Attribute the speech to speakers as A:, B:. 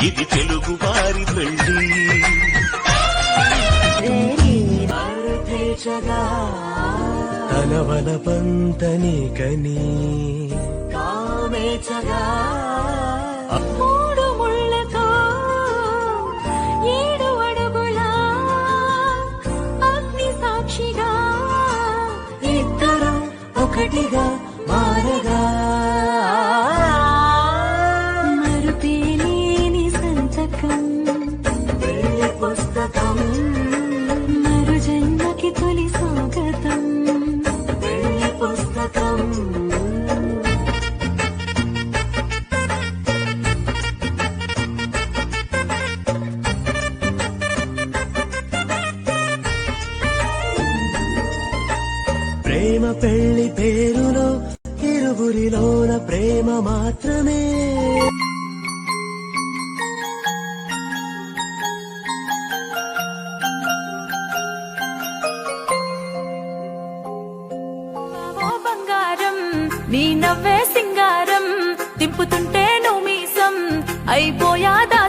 A: ఇది తెలుగు వారి పెళ్ళి తనవన పంతని కని కామేచగా
B: మూడు ముళ్ళతో 7 అడుగుల అగ్ని సాక్షిగా
A: ఇద్దరు ఒకటిగా మారగా
B: మరుపేలేని సంతకం
A: పెళ్లి పుస్తకం
B: మరు జన్మకి తొలి స్వాగతం
A: పెళ్లి పుస్తకం ప్రేమ పెళ్లి పేరులో ఇరువురిలోన ప్రేమ మాత్రమే
B: ఓ బంగారం నీ నవ్వే సింగారం తిప్పుతుంటే నువ్వు మీసం అయిపోయాదా